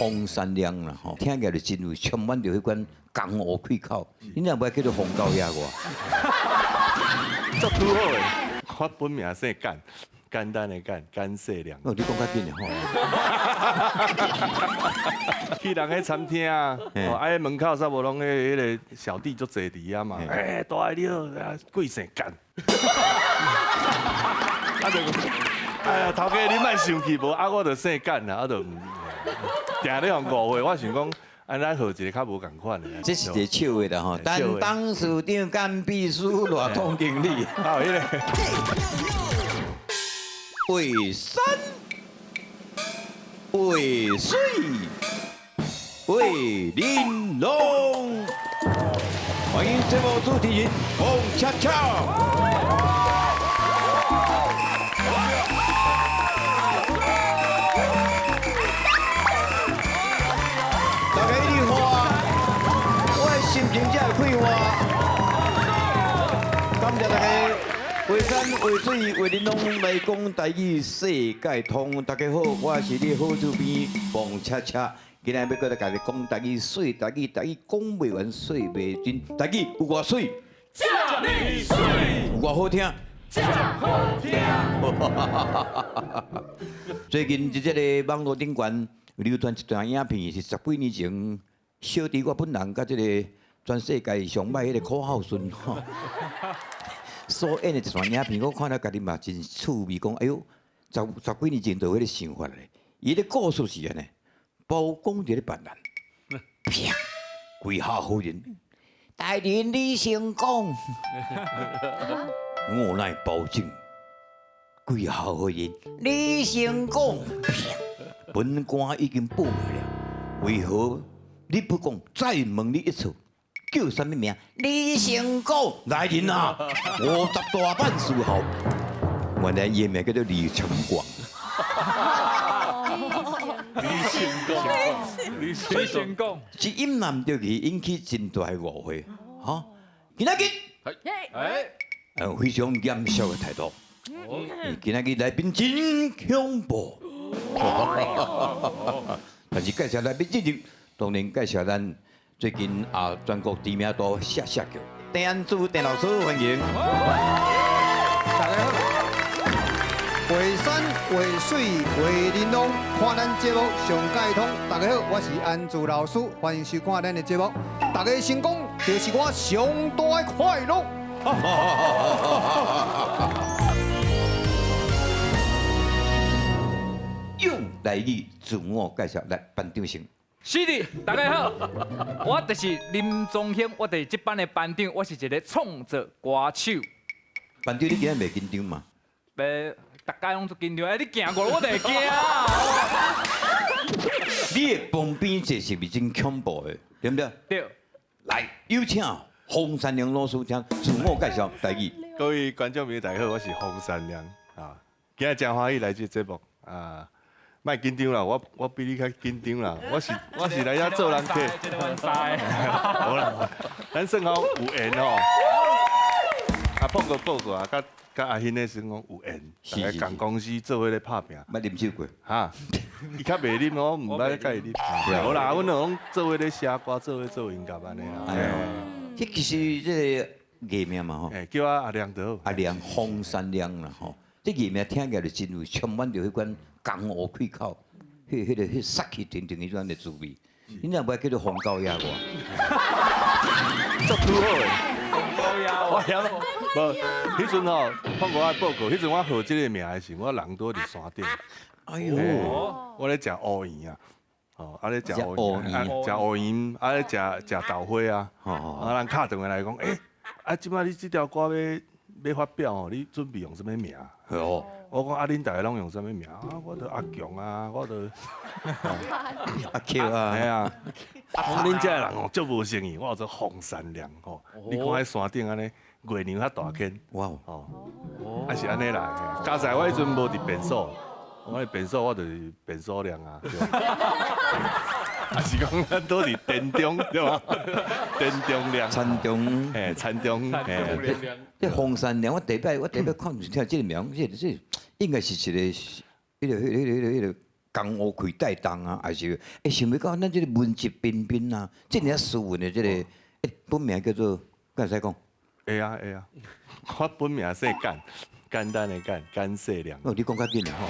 风山亮啦吼，听起来就真有充满着迄款江湖气口。你若不叫做风高野我，足拄好诶，我本名姓简，简单的简，简世良。哦，你讲较紧的吼。去人迄餐厅啊，哦，啊，门口差无拢迄个小弟足坐伫啊嘛，大爱你好，贵姓简。啊就，哎呀，头家你莫生气无，啊，我就姓简啦，啊就定咧互误会，我想讲，安咱号一个较无共款的。这是一个笑话啦吼，担当市长干秘书罗总经理。啊，迄个。为山，为水，为玲珑。欢迎节目主持人洪恰恰。大家一定好啊！我的心情才会快活。感谢大家。为山为水为玲珑来讲台语世界通，大家好，我是你好主编王恰恰。今日要搁来家己讲台语水，台语讲袂完水袂尽，台语有偌水，这里水，有偌好听，这好听。最近即个网络顶悬流传一段影片，是10几年前小弟我本人甲即个全世界上歹迄个柯浩顺吼。所演的一段影片，我看了家己嘛真趣味，讲哎呦，十几年前就有迄个想法咧。伊的故事是安尼，包公伫咧办案，啪，跪下好人，大人你成功，我乃保证，跪下好人你成功，啪，本官已经报来了，为何你不讲？再问你一次。叫什么名？李成功，来人啊！50大板书豪，原来伊名叫做李成广。李成功，一音难着去引起真大的误会，哈！今仔日，非常严肃的态度。今仔日来宾真恐怖。但是介绍来宾之前，当然介绍咱。最近全国知名度下脚，邓安祖邓老师欢迎。大家好，为山为水为玲珑，看咱节目上解通。大家好，我是安祖老师，欢迎收看咱的节目。大家成功就是我上大的快乐。用台语自我介绍来，班长先。是的，大家好，我就是林宗宪，我就是这班的班长，我是一个创作歌手。班长，你今日袂紧张嘛？大家拢足紧张，你行过我就会惊。你的旁边这是不是真恐怖的，对不对？对。来，有请洪山良老师，请自我介绍台语。各位观众朋友，大家好，我是洪山良啊，今日真欢喜来这节目啊。莫紧张啦，我比你较紧张啦，我是来遐做人客。好啦，咱算好有缘哦。啊，报告啊，甲阿欣的算讲有缘，大家共公司做伙咧拍拼。莫啉酒过，哈，伊较袂啉，我唔捌甲伊啉。好啦，阮拢做伙咧写歌，做伙做音乐安尼啦。哎呀，这其实这个艺名嘛吼，叫我阿亮就好。阿亮洪山亮啦吼，这艺名听起来就真有充满着迄款。江湖气口，迄杀气腾腾迄种的滋味，你若不叫做红高压我，足拄好诶，红高压我晓，无，迄阵吼，放我报告，迄阵我号这个名的时，我人多伫山顶，哎呦，我咧食乌圆啊，哦，啊咧食乌圆，食乌圆，啊咧食豆花啊，啊人敲电话来讲，啊，即摆你这条歌要发表哦，你准备用什么名？哦。我讲啊，恁大家拢用什么名啊？我着阿强啊，我着阿 Q 啊，系啊。讲恁遮人哦，足无诚意，我做洪山良吼。你看喺山顶安尼，月亮较大片，哇哦，啊是安尼啦。加上我迄阵无伫便所，我伫便所我就是便所良啊。啊是讲咱都伫殿中对吧？殿中亮，山中，山中，这洪山良，我第一摆看听这个名，这应该是一个，迄个江湖开带动啊，还是想要到咱这个文质彬彬啊，这尔斯文的这个本名叫做，敢会使讲？会啊会啊，我本名姓干，简单的干，干世良。哦，你讲较紧啊吼。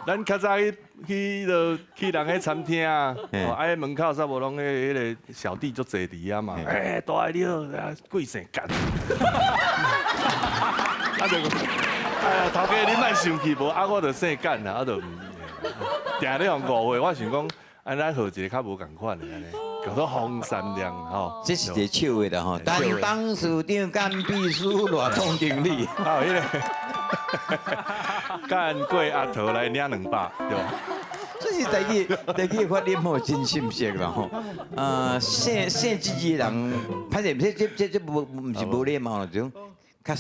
咱较早去人迄餐厅啊，啊，迄门口差无拢迄个小弟足坐伫啊嘛，大爱你好，贵姓干？啊就讲，哎呀，头家你莫生气无，啊我就姓干啦，啊就定咧互误会，我想讲，咱号一个较无共款的安尼，叫做黄三亮吼。这是一个笑话啦吼，当市长干秘书偌总经理，啊，迄个。干过鸭头来领200，对吧？这是第几个发音吼，真深色啦吼。姓这个人，反正这唔是无礼貌啦，种较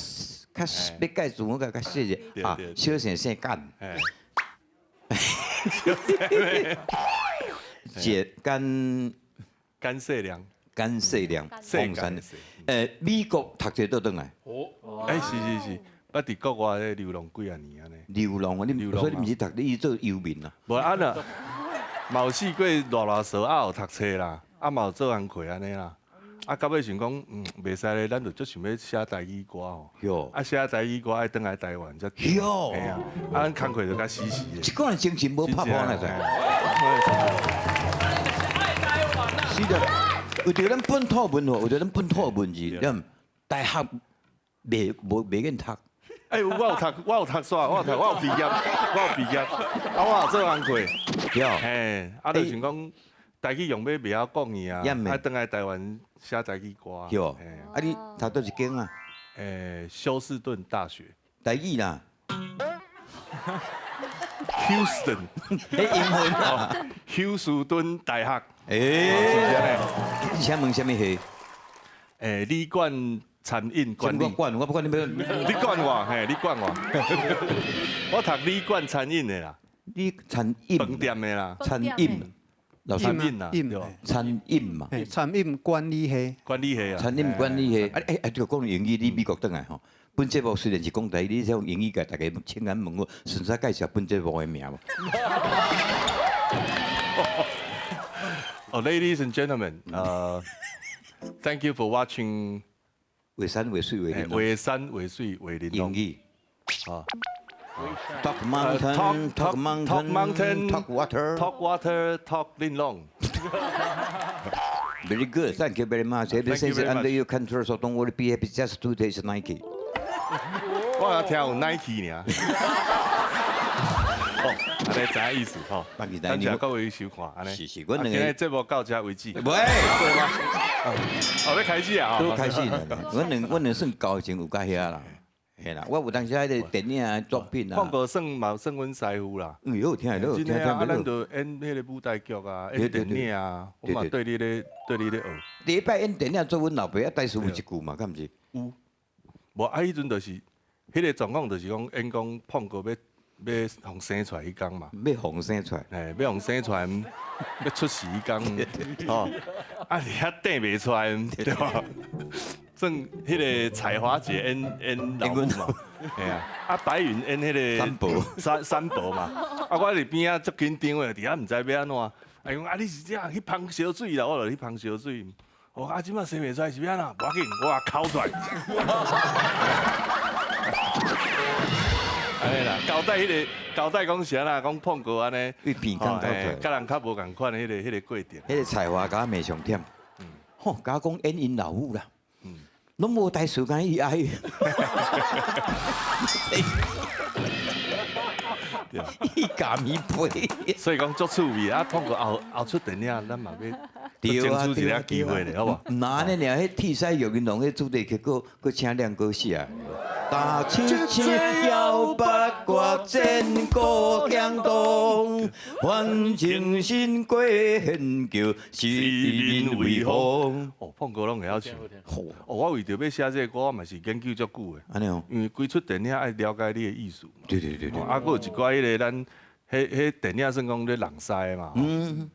要介自我较细者啊，小姓姓干，姐干世良，干世良，世黄山干。美国读册倒转来，哎，是，捌伫国外咧流浪几啊年安尼。流浪啊，所以你唔是读，你做游民啊？无安啦，嘛有试过偌少啊有读册啦，啊嘛有做工课安尼啦。啊，到尾想讲，袂使咧，咱就足想要写台语歌吼。哟，啊，写台语歌爱倒来台湾才对。哟，嘿啊，啊，咱工课就甲死的。这个人精神无拍破那在。是的，有着咱本土文化，有着咱本土文字，咱大学袂瘾读。哎，我有读煞，我有毕业，啊，我有做工课。对，嘿，啊，就想讲台语用要袂晓讲伊啊，也啊，倒来台湾写台语歌。对，啊，你读倒一间啊？休斯顿大学。台语啦。Houston， 英文啊。休斯顿大学。你想问什么系？理管餐饮管理。我不管你要。你管我，嘿，你管我。我读理管餐饮的啦。你餐饮。饭店的啦。餐饮。老餐饮啦。餐饮嘛。餐饮管理系。管理系啊。餐饮管理系。这个讲英语，你美国倒来吼。本节目虽然是讲台语，你用英语甲大家请眼问我，顺便介绍本节目的名无？Oh, ladies and gentlemen, thank you for watching. 为山为水为林。为山为水为林。英语。啊。Talk mountain, talk mountain, talk water, talk water, talk 林龙。Very good, thank you very much. Everything is under your control, so don't worry. Be happy. Just do this Nike. 我也听有 Nike 尔。好，安尼知影意思吼。感谢各位收看，安尼。是，阮今日节目到这为止。喂，对吗？要开始啊！都开始啦。阮两算高前有甲遐啦，嘿啦。我有当时迄个电影作品啊。放过算嘛算阮师傅啦。好听的，真诶啊！咱就演迄个舞台剧啊，演电影啊，我嘛对你咧学。第一摆演电影做阮老爸啊，带师傅一句嘛，敢毋是？有。无啊，迄阵就是，迄个状况就是讲，演讲碰过要互生出来迄天嘛。要互生出来。要互生出来，要出世迄天，吼，啊，伫遐顶袂出来，对吧？算迄个彩华姐演老母嘛，系啊，啊白云演迄个三伯嘛，啊我伫边仔足紧张的，伫遐毋知要安怎，啊讲啊你是这样去芳烧水啦，我就去芳烧水。哦，啊，即摆生袂出来是要安怎？无要紧，我啊哭出来。安尼啦，交代讲啥啦？讲碰过安尼，为鼻孔交出来，甲人较无共款的迄个过程。迄个才华甲我上忝，吼，甲我讲演因老母啦，拢无带时间去爱。伊甲咪背，所以讲足趣味啊！碰过后出电影，咱嘛要争取一个机会咧，好无？那安尼俩，迄替赛玉云龙迄主题曲，佫请亮哥写。大青青摇八卦真过江东，换情新归现旧，是民为风。哦，碰过拢会晓唱。哦，我为着要写这个歌，我嘛是研究足久的。安尼哦。因为规出电影爱了解你的意思。对。啊，佫有一寡迄个咱。迄电影算讲咧人西嘛，人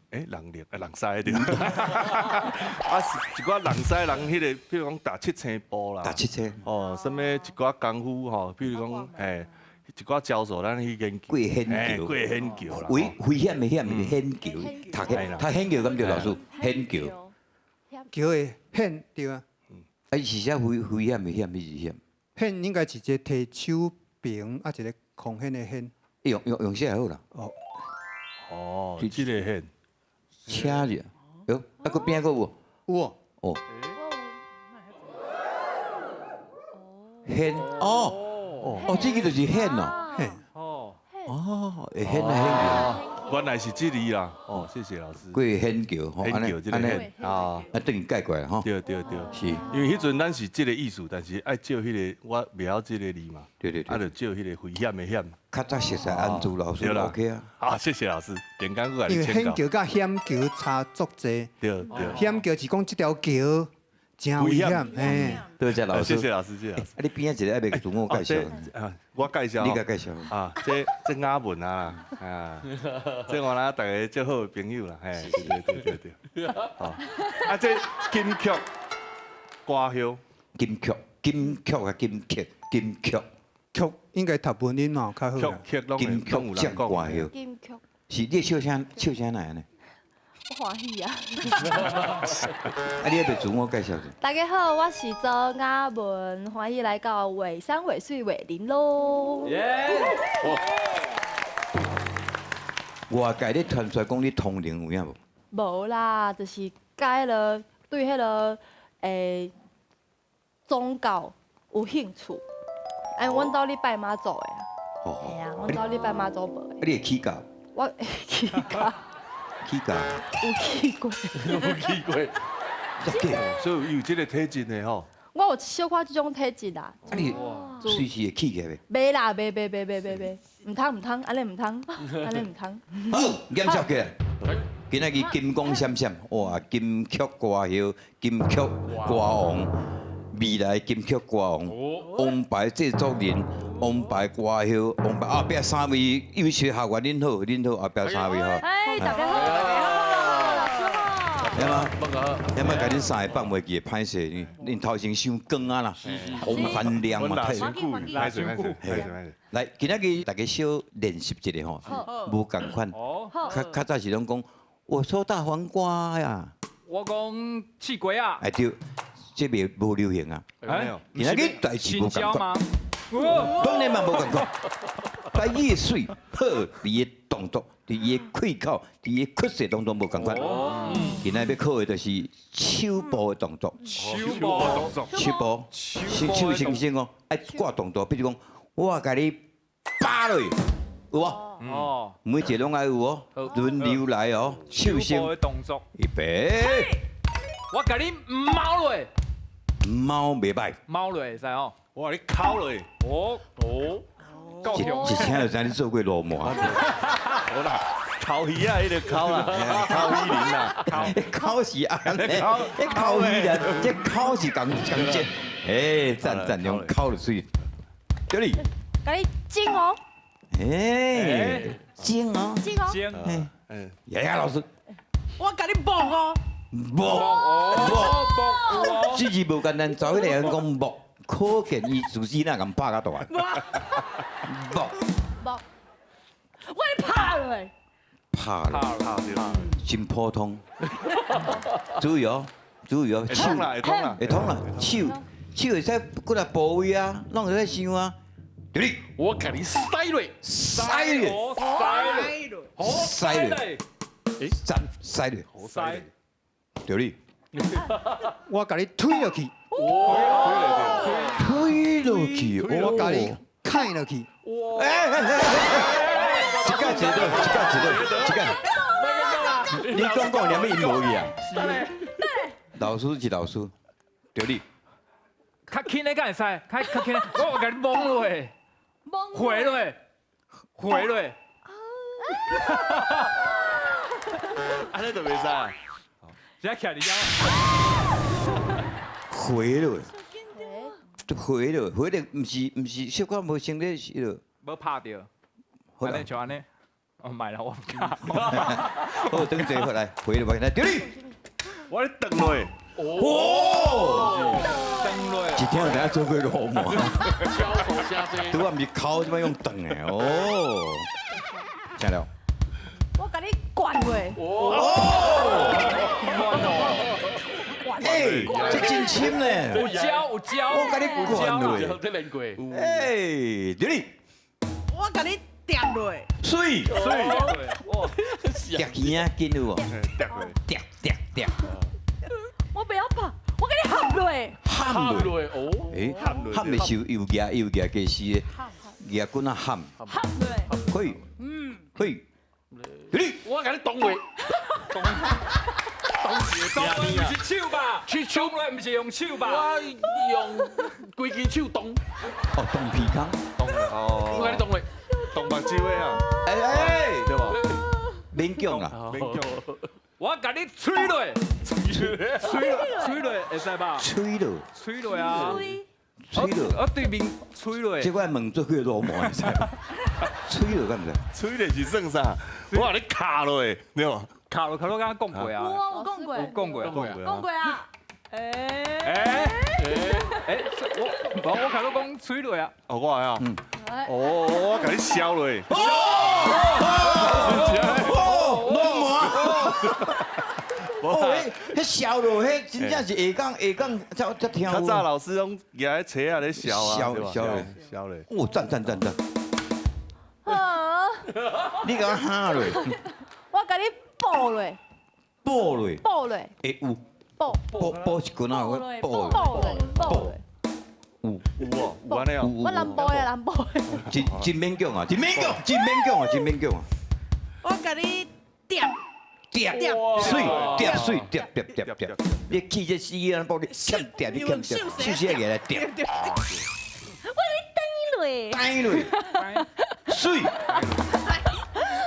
西对。啊，一寡人西人迄个，比如讲打七星步啦，打七星。哦，什么一寡功夫吼，比如讲一寡招数，咱去研究。过hen橋，过hen桥啦。危險的險是hen橋，讀hen橋咁對老師hen橋，橋的險對啊，啊是啥危險的險，迄是險，險應該是一個提手柄啊，一個空險的險。用寫好啦，哦，即个hen。車字，喲，啊個邊個有？有哦，哦hen，哦，這個就是hen哦，嘿，哦，哦，會hen啊hen橋。原來是这里啦，哦，謝謝老師。过hen橋，吼，hen 橋即個安尼 hen 啊，啊，等于改过来吼，對對對，是，因為迄陣咱是即個意思，但是愛照迄個我袂曉即個字嘛，对对啊，对，就照迄個危險的險。较早熟悉安珠老師對啦 OK 啊，好，謝謝老師，點解我來因為險請教？橋甲險橋差足濟，對對，險橋是講這條橋真危險，嘿，多謝老師，謝謝老師，謝謝老師。啊，你邊仔一個愛袂自我介紹，啊，我介紹。你甲介紹，啊，這雅文啊，啊，這我啦，大家最好的朋友啦，嘿，對，好，啊，這金曲歌謠，金曲啊金曲，曲應該讀文音嘛較好啦。曲攏金曲有人唱歌講。謠，金曲，是你唱啥來呢？我歡喜啊！啊，你要袂自我介紹者，大家好，我是周雅文，歡喜來到尾山尾水尾林咯。耶！外界咧傳出來講你通靈有影無？無啦，就是改了對迄個宗教有興趣。哎，阮兜咧拜媽祖的啊，哦，係啊，阮兜咧拜媽祖廟啊，的。你會起教？我會去過，起教？有去過。有去過，真假？所以有這個體質的吼。我有小可這種體質啦。啊，你隨時會起起來袂？袂啦，袂，唔通，安尼唔通，安尼唔通。好，檢查起來。今仔日金光閃閃，哇！金曲歌謠，金曲歌王，未來金曲歌王，王牌製作人，王牌歌謠，王牌後壁三位優秀學員，恁好，後壁三位吼。哎，大家好，老師好。有嗎？有冇甲恁三個放袂記？歹勢，恁頭前傷光啊啦，紅翻亮嘛，太。辛苦，歹勢。來，今仔日大家小練習一下吼，無共款。哦，較早是攏講，我說大黃瓜呀，我講氣鬼啊！哎對，這無流行啊。沒有，今仔日代志無共款。嗎？當然嘛無共款。台語的水好，伊的動作，伊的開口，伊的屈舌當中無共款。今仔要考的就是手部的動作，手部動作，手部，手先生哦，愛掛動作，比如講，我甲你扒落去，有無？哦，每一個攏愛有哦，輪流來哦，手手部先的動作，預備，我甲你貓落，貓袂歹，貓落會使哦。我話你烤落去，哦，夠一強。聽就知你做過羅馬。好啦，烤魚啊，迄個烤啦，烤魚鱗啦，烤是安尼，烤一烤魚人，这烤是共接，哎，讚用烤就水，對哩，甲你煎哦，哎，煎哦，煎哦，煎，嗯，爺爺老師，我甲你爆哦，木哦，這字無簡單，找迄個人講木，可見伊自己那咁拍甲大，木爆，我你拍落，拍了，好對，真普通，注意哦，注意哦，會痛啦，會痛啦，會痛啦，手會使過來部位啊，攏會使想啊，對哩，我給你塞落，塞咧，哦，塞咧，塞塞咧，塞，對哩。我甲你推落去，推落去，我甲你砍落去，一個一個，你講講兩個一模一樣。老師是老師，對哩。較輕的敢會使，較輕的，我甲你摸落，回落，安尼就袂使啊，現在徛你回落，回落，唔是小可無成咧是咯。要拍掉，好啦安尼，就安尼，哦，唔係啦，我唔敢。好，等陣回來，回落來，對哩。我咧轉落，哦，一天有等下做过落寞，交手下这。拄啊，毋是敲，即摆用蹬的哦。听了，我甲你灌落，哎，这真深呢。有胶有胶，我甲你灌落，这练过。哎，刘丽，我甲你点落，水，哇，夹耳啊，紧有无？夹夹夹，我不要怕，我甲你合落，喊落。落哦，诶，喊的是又夹加死的，夹棍啊喊，合落，可以，可以，刘丽，我甲你动落，动落不是手吧？动落不是用手吧？我用规支手动，哦，动皮康，我甲你动落，动目睭的啊，哎，对吧？免讲啦，免讲，我甲你吹落，吹落会使吧？吹落，吹落啊！吹落，我对面吹落。这块问做个落寞，你知？吹落敢唔知？吹的是算啥？我甲你卡落的，对吧？卡路，刚刚讲过啊，我讲过，有讲过，讲过啊，我卡路讲吹落啊，哦，我啊，哦，我甲你削落的，哦，迄笑落，迄真正是下港才听有。较早老师拢举喺车啊咧削啊，削对吧削咧削咧，哦，赞赞赞赞，啊，你甲我喊落，我甲你抱落，抱落，抱落，会有抱，抱一棍啊，我抱抱落，落，抱落，有有哦，有安尼哦，我南部的南部的，真勉强啊，真勉强，真勉强啊，真勉强啊。我甲你点，碟水碟水碟碟碟碟，你起这死啊，帮你欠碟，你欠碟，休息下来碟，我甲你蹬落，呆落，水，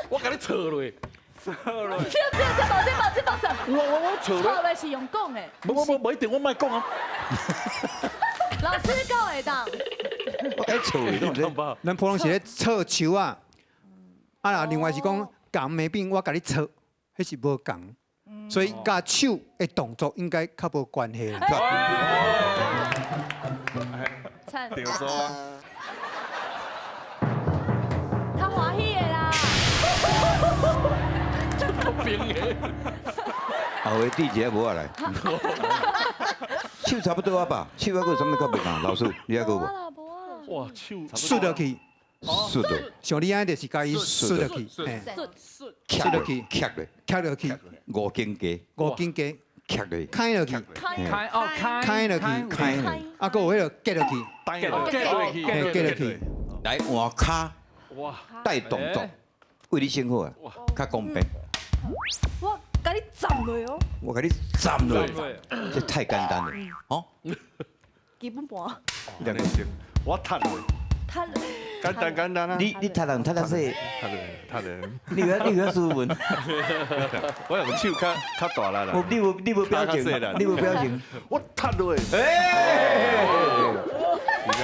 我甲你扯落，这把什？我扯落，抱落是用讲的，无一定，我莫讲啊。老师教会当，我该错的，懂不懂？咱普通是咧测球啊，啊，另外是讲共没病，我甲你测，迄是无共，所以甲手的动作应该较无关系啦。灿，对说啊，他欢喜的啦，后回弟姐无来，手差不多啊吧？手还有什么较袂共？老师，你还有无？哇，手顺落去，顺的，像你安就是甲伊顺落去，嘿，卡落去，卡落，翘落去，五斤加，五斤加，卡落，开落去，开落去，开落，啊，搁有迄个结落去，带结落，嘿，结落去，来换卡哇，带动作，为你先好啊，较公平。我甲你站落哦，我给你站落，这太简单了，哦。基本盘，两个先，我踢落，他简单啊，你踢人踢说，踢人，你有斯文，我用手较大力啦，你无表情，你无表情，我踢落，哎，你看，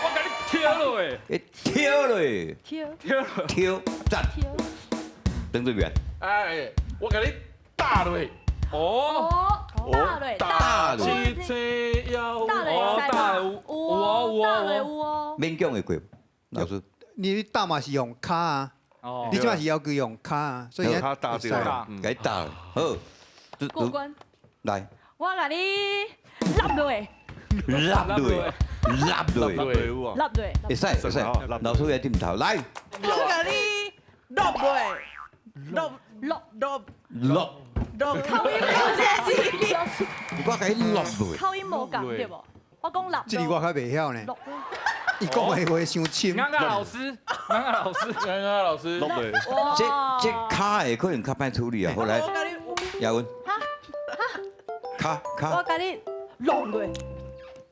我甲你跳落诶，跳落，跳跳站，跳，邓志远，哎，我甲你打落，哦，大落，这要大落会使吧？大落有哦，勉强会过，老师，你打嘛是用骹啊，哦你即嘛是要求用骹啊，所以有骹打掉了，该打，好，过关。来，我甲你立落，拉落，拉落，队伍啊，立落，会使会使，老师要点头，来，我甲你落落，落落落落，落，口音无这是，我给你落落，口音无共对无？我讲立，这里我较袂晓呢，落，伊讲的话伤深。刚刚老师，刚刚老师，落落，这卡的可能较歹处理啊，后来我甲你亚文，卡我甲你落落，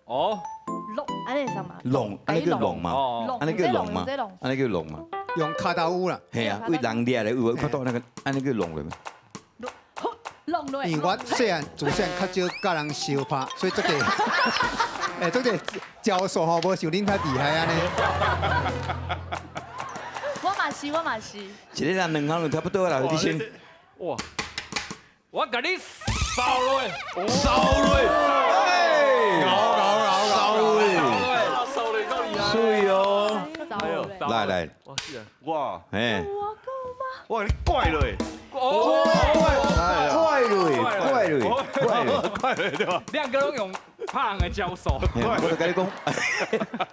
哦，落，安尼是啥嘛？龙，安尼叫龙嘛，哦，安尼叫龙嘛，安尼叫龙嘛。用骹头舞啦，系啊，为人掠咧，有看到那个安尼叫弄咧咩？落落，因为我细汉自细汉较少甲人相拍，所以这个，这个招数吼，无像恁较厉害安尼。我嘛是，一个人两行就差不多啦，你先哇，我甲你扫落，扫落，哎，来来，哇是啊，哇，哎，哇，你怪了诶，哦，快了，快了，快了。怪了对吧？两个拢用拍人的招数。嘿我就跟你讲，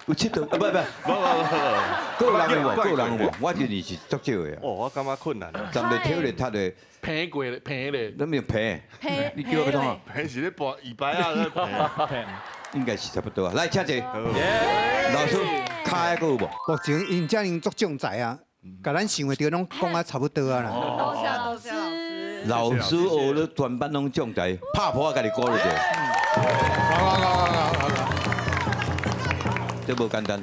有佚佗，不，个人有无？个人有无？我就是是足少的啊，哦，我感觉困难啊，站咧跳咧踢咧，平过咧，平咧，那么平，嘿你叫我讲啊，平时咧播二摆啊，咧应该是差不多啊。来，请坐，耶！老师，卡个有无？目前因遮尔足种才啊，甲咱想的着拢讲啊差不多啊啦。多谢老师。老师学了全班拢中才，拍破我家己鼓落者，这无简单。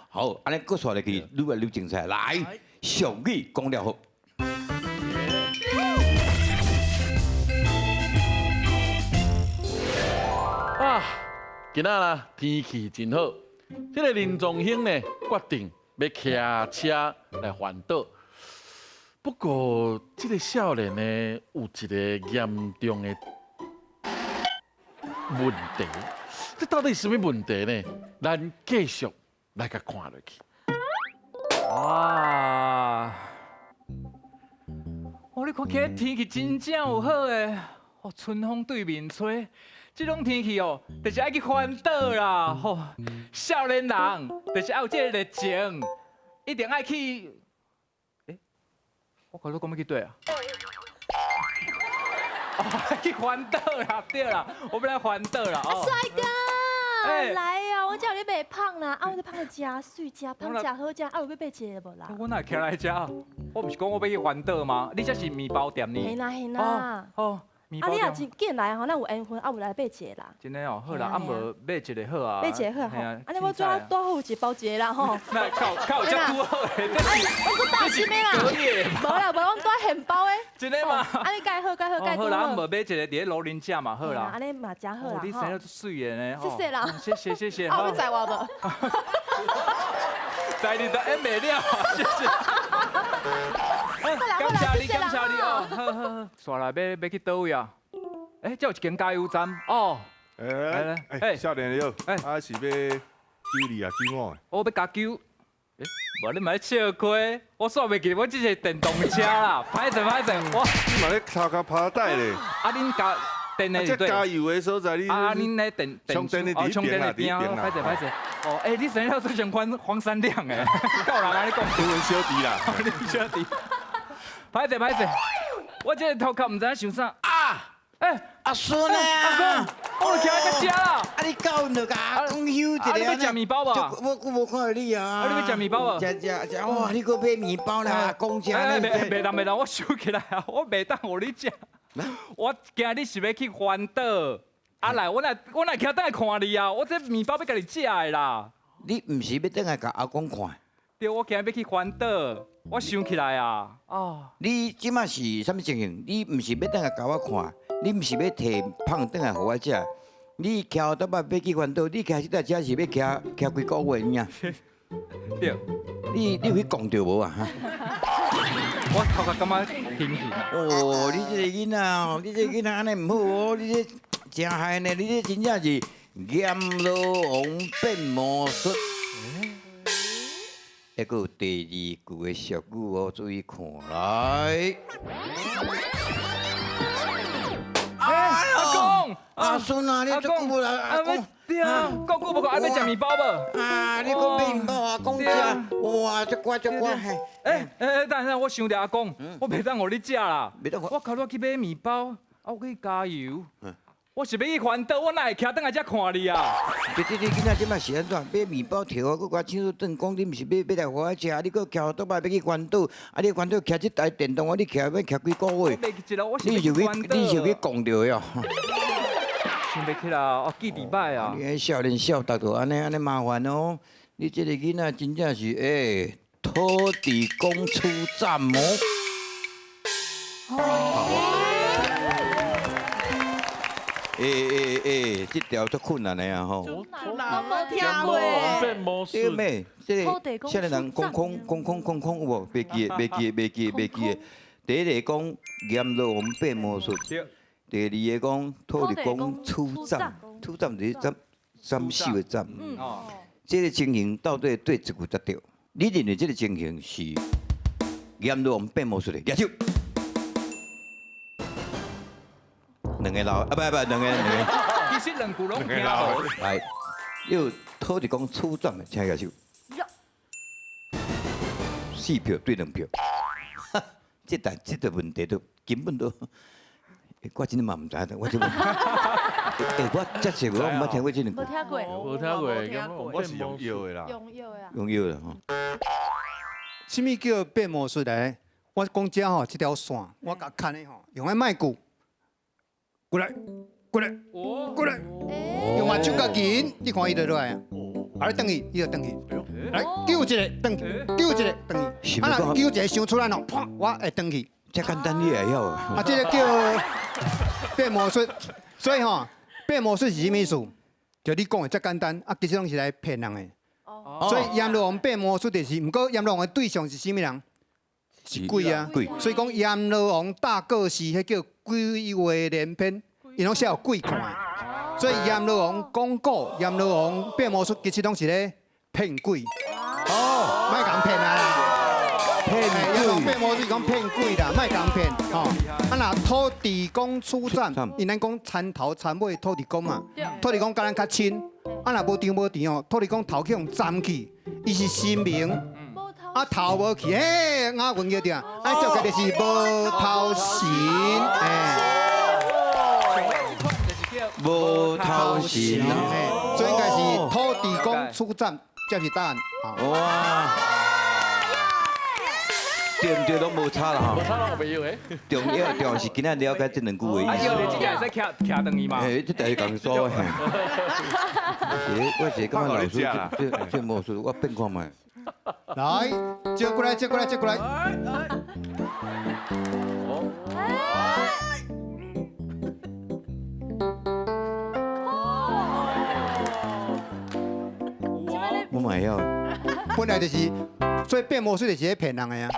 好，安尼搁刷落去，愈来愈精彩。来，俗语讲了好。啊，今仔啦天气真好，这个林宗兴呢决定要骑车来环岛。不过，这个少年呢有一个严重的问题，这到底是什么问题呢？咱继续来甲看落去。哇！你看起来天气真正有好诶，哦，春风对面吹，这种天气哦，就是爱去环岛啦，吼、少年人就是要有这个热情，一定爱去。我讲你讲要去对啊？哦，爱去环岛啦，对啦，我们来环岛啦，哦。帅哥，哎来啊！我叫你别胖啦，啊，我这胖的加水加胖加好加，啊，有要买一个无啦？我哪会徛来遮？我不是讲我要去环岛吗？你这是面包店呢？嘿啦嘿啦，哦，面啊，包店。你若真紧来吼，咱有缘分，啊，有来买一个啦。真的哦，好啦，嘿啊啊无买一个好啊。买一个好吼，嘿啊安尼我怎多好一包一个啦吼。那靠有这拄好诶，这是我不大心的啦，隔夜。无啦，无我多现包诶。真的吗？啊，你盖好盖好盖好啦，啊无好。买一个伫咧楼林架嘛，好啦。安尼嘛真好啦吼你生。得水的呢。谢谢啦谢谢谢谢。啊，要载我无？在你的恩美料，谢谢。感谢你，感谢你哦。好好好，刷来要去倒位啊？哎，这有一间加油站哦。哎，少年了，啊是要救你啊，救我的。我要加油。无你咪笑亏，我煞袂记我这是电动车啦，歹势歹势，我你嘛咧头壳趴带咧，啊恁加电的对。这加油的所在，你恁咧充电的哦，充电的边啊，歹势歹势。哦，哎，你生了做上款黄山亮诶，够人安尼讲。英文小弟啦，你小弟。歹势歹势，我这个头壳唔知影想啥啊？哎，阿孙啊，阿公，我徛喺遮啦。啊你到就甲阿公休一下。你要食面包无？我无看到你啊。啊，你要食面包无？食，哇！你搁买面包啦，阿公食哎，呢？袂当袂当，我收起来啊，我袂当互你食。我惊你是要去环岛，啊来，我来徛等来看你啊！我这面包要甲你食的啦。你毋是要等下甲阿公看？对，我今日要去环岛，我想起来啊。哦，你即马是啥物情形？你毋是要等下甲我看，你毋是要摕胖等下互我食。你徛倒摆要去环岛，你徛即台车是要徛几个月呢？对，你有去讲着无啊？我头壳感觉清醒。哦，你这个囡仔哦，你这个囡仔安尼毋好哦，你这真害呢，你这真正是阎罗王变魔术。还佫有第二句的俗语哦，注意看来。阿公，阿孙啊，你足久无来，阿公。对啊，够久无讲，要食面包无？啊，你讲买面包阿公食，哇，足乖足乖嘿。等，我想着阿公，我袂当互你食啦。袂当我靠，我去买面包，啊，我去加油。我是要去环岛，我哪会徛等来遮看你啊？你囡仔即摆是安怎？买面包摕我，佮我抢转讲，你毋是要来互我食，你佮徛倒摆要去环岛，啊，你环岛徛即台电动，你徛要徛几个月？你是去讲着哟。想袂起来，哦，记礼拜啊。你迄少年少达到安尼麻烦哦。你这个囡仔真正是土地公出战魔。这条足困难的啊吼。那么跳王诶，变魔术，对妹，这土地公个少年人讲有无？袂记的。第一个讲阎罗王变魔术，第二个讲土地公出战，出战就是斩首的斩。哦，这个情形到底对一句才对？你认为这个情形是阎罗王变魔术的？举手。两个老不，两个。其实两句拢听无。来，有土地公处长的，请举手。4票对2票，这个问题都根本都，我真的嘛唔知道，我真。我这些我冇听过这两句。无听过，无听过，咁我是用药的啦。用药呀。用药了吼。什么叫变魔术呢？我讲遮吼，这条线，我甲看的吼，用个麦骨，过来，过来，过来，用目睭甲紧，你看伊就落来啊。啊，你等伊，伊就等伊。来，揪一个，等去，揪一个，等去。啊，若揪一个想出来咯，砰，我会等去。这简单你也要啊。啊，这个叫变魔术。所以吼，变魔术是什么意思？就你讲的这简单，啊，其实拢是来骗人的。所以阎罗王变魔术就是，不过阎罗王的对象是什么人？是鬼啊！鬼。所以讲阎罗王大过世，迄叫鬼话连篇，伊拢写有鬼看的。所以阎罗王讲古，阎罗王变魔术其实拢是咧骗鬼。哦，莫讲骗啊啦！骗阎罗王变魔术讲骗鬼啦，莫讲骗吼。啊那土地公出战，因咱讲参头参尾土地公嘛，土地公甲咱较亲。啊若无张无甜哦，土地公头去用斩去，伊是神明。啊头无去，嘿，押韵叫着，啊这个就是无头神，无头神嘿，所以应该是土地公出战，这是答案。哇！对唔对拢无差啦吼。无差拢袂用诶。重要是今仔了解这两句话意思。啊，你真正会使徛等伊嘛？嘿，这第一讲说嘿。我是感觉老师这魔术我变看卖。来，接过来，接过来，接过来。我嘛要。本来就是，所以变魔术就是咧骗人的呀。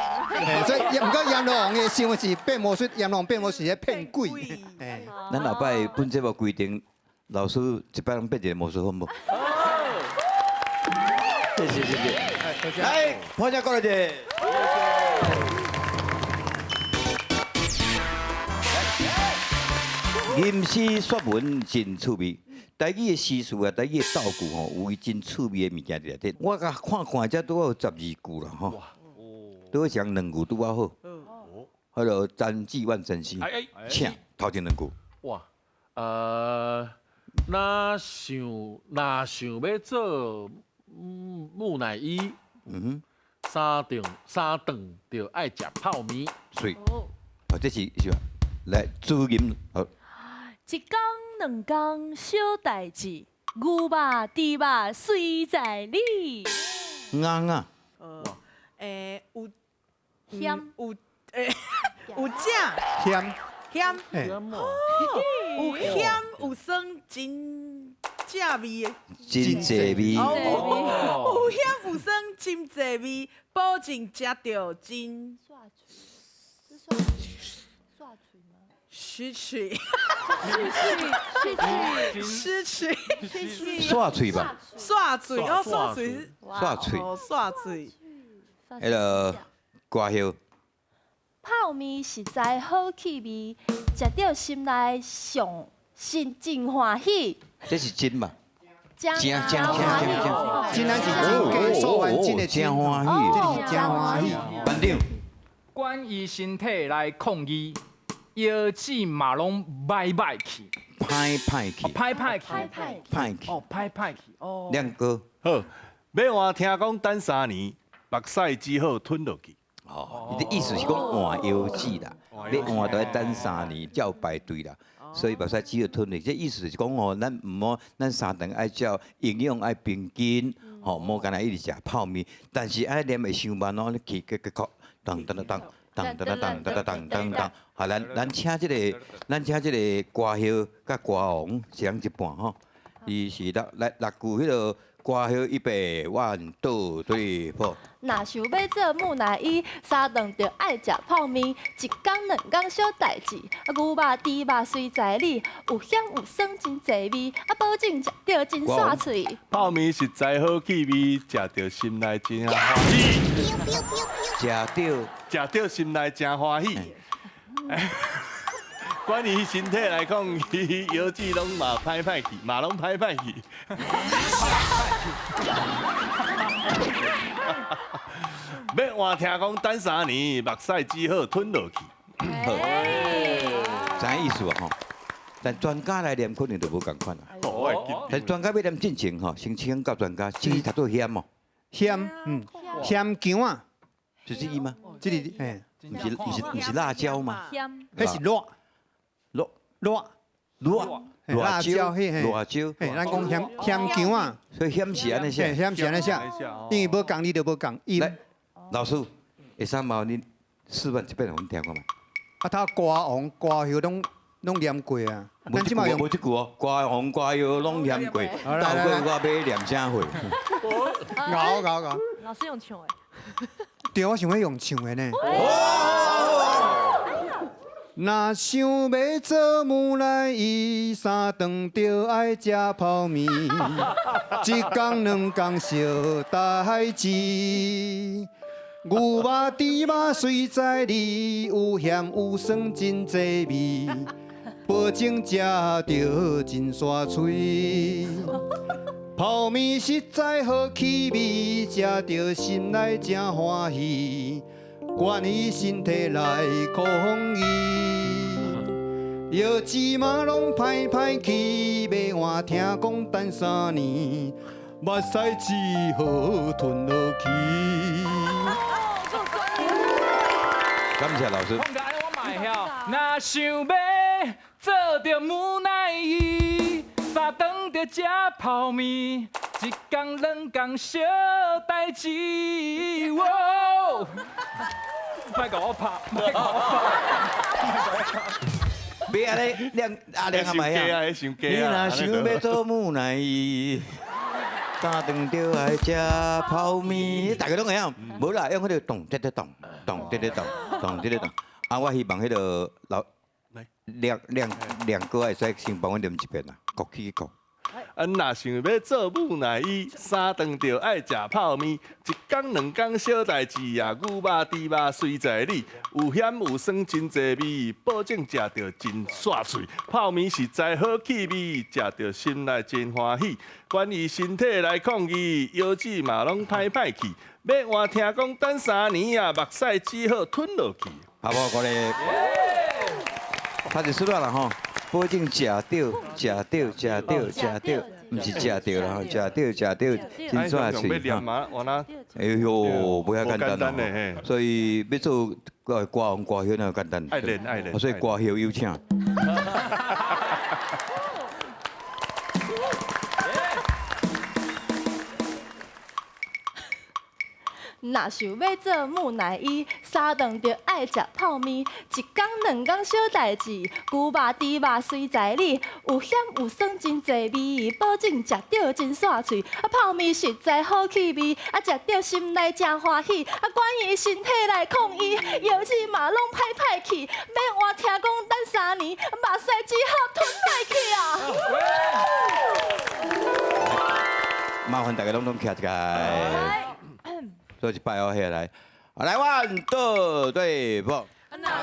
所以也唔过阎罗王的想的是变魔术，阎罗王变魔术是咧骗鬼。咱后摆本节目规定，老师一摆拢变一个魔术好无？谢谢。来，欢迎过来者。吟诗说文真趣味，台语的诗词啊，台语的道具吼，有真趣味的物件伫内底。我甲看才拄好12句啦吼，拄好像2句拄啊好。迄落詹记万神仙，请头前2句。哇，若想要做木乃伊，三顿就爱食泡面。水，哦，这是来主音，好。一工两工小代志，牛肉猪肉随在你。啱啊！有咸有有正咸咸，有有咸有酸，真正味的。真济味。有咸有酸，真济味，保证食到真失去。刷嘴吧，刷嘴哦，刷嘴，刷嘴，哦，刷嘴。迄落歌谣，泡面实在好气味，食到心内心真欢喜。这是真嘛？真真真咱是真假说完真的真欢喜，这是真欢喜。班长，关于身体来抗议，腰子嘛拢歹去，歹去，歹去，歹去，哦，歹去，哦。亮哥，好，要换听讲等3年，目屎只好吞落去。哦，你的意思是讲换腰子啦，你换都要等3年，才有排队啦。所以目屎只好吞落，这意思是讲哦，咱唔好，咱3顿爱照营养爱平均，吼，莫干那一直食泡面，但是爱念会伤慢哦，你去当，好，咱请这个歌谣甲歌王是人一半吼，伊是6句迄个歌后预备，1、2、3、4。若想要做木乃伊，三顿就爱食泡面，一工两工小代志。牛肉、猪肉随在理，有咸有酸真济味，保证食着真煞脆。泡面实在好气味，食着心内真欢喜。食着心内真欢喜。管伊身体来讲，伊腰子拢嘛歹去，嘛拢歹去。要换听讲等3年，目屎只好吞落去。好，知影意思啊吼。但专家来念可能就无共款啦。但专家要念进前吼，先请教专家，这个读做咸哦，咸，咸姜啊，是这意吗？这里嘿，不是辣椒吗？咸，迄是辣辣椒，嘿，辣椒，嘿，咱讲咸姜啊，所以咸是安尼嘿，写。咸是安尼写，因为无讲你就无讲音。来，老师，会使麻烦你示范一遍，我们听看嘛。啊，他歌王歌后拢念过啊，咱即马用无这句哦，歌红歌药拢念过，到尾我要念啥会？咬。老师用唱的。对，我想要用唱的呢。若想要做木乃伊，三顿就爱食泡面，一工两工小代志。牛肉、猪肉随在理，有咸有酸真济味，保证食着真煞脆。泡面实在好气味，食着心内真欢喜。管伊身体来抗议，药剂嘛拢歹去，要换听讲等3年，目屎只好吞落去。感谢老师。讲到安尼，我嘛会晓。若想要做着木乃伊，三顿着食泡面，一工两工小代志。莫甲我拍，莫甲我拍。别安尼念阿亮阿妈呀！你若想要做木乃伊，三顿就爱食泡面，大家拢会晓。无啦，用迄个咚滴滴咚，咚滴滴咚，咚滴滴咚。啊，我希望迄个老亮哥会使先帮我念一遍啦，国语国。若想要做木乃伊，三顿就爱食泡面，一工两工小代志啊，牛肉、猪肉随在理，有咸有酸真济味，保证食着真煞脆。泡面实在好气味，食着心内真欢喜。管伊身体来抗议，腰子嘛拢歹去。要换听讲等3年啊，目屎只好吞落去。好不好？我哋拍一出来啦吼。保证食到，唔是食到啦，食到，真煞脆。哎呦，不遐简单哦。所以要做歌红歌后那简单。爱练。所以歌后有请。若想要做木乃伊，三顿就爱食泡面，一工两工小代志。牛肉、猪肉随在理，有咸有酸真济味，保证食着真煞脆。泡面实在好气味，食着心内真欢喜。管伊身体来抗议，药剂嘛拢歹去。要换听讲等3年，目屎只好吞落去啊！麻烦大家拢徛一下。做一摆哦，下来，来1、2、3、4。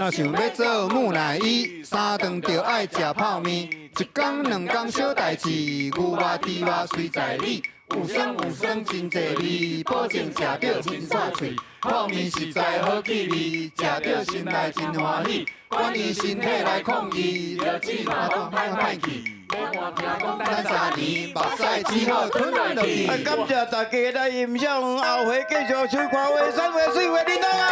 若想要做木乃伊，三顿就爱食泡面，一工两工小代志，牛肉、猪肉随在理，有酸有酸真济味，保证食着真煞脆。泡面实在好气味，食着心内真欢喜。管伊身体来抗议，药剂嘛拢歹去。等3年，目屎只好吞落去。感谢大家来欣赏，后回继续收看《画山画水画叮当》啊！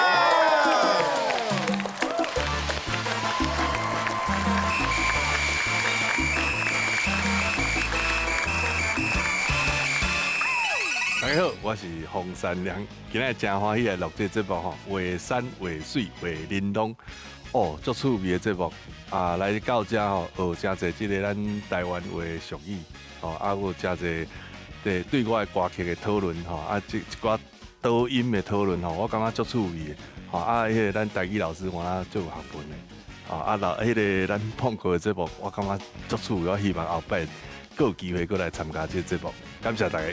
大家好，我是洪山良，今日真欢喜来录这节目吼，画山画水画叮当。哦，足趣味的节目啊！来到这吼，学真侪即个咱台湾话俗语，哦，啊，有真侪对我的歌曲的讨论吼，一寡导音的讨论吼，我感觉足趣味的。吼迄个咱台语老师我足有学问的。迄个咱碰过的节目，我感觉足趣味，我希望后摆佫有机会佫来参加这个节目。感谢大家。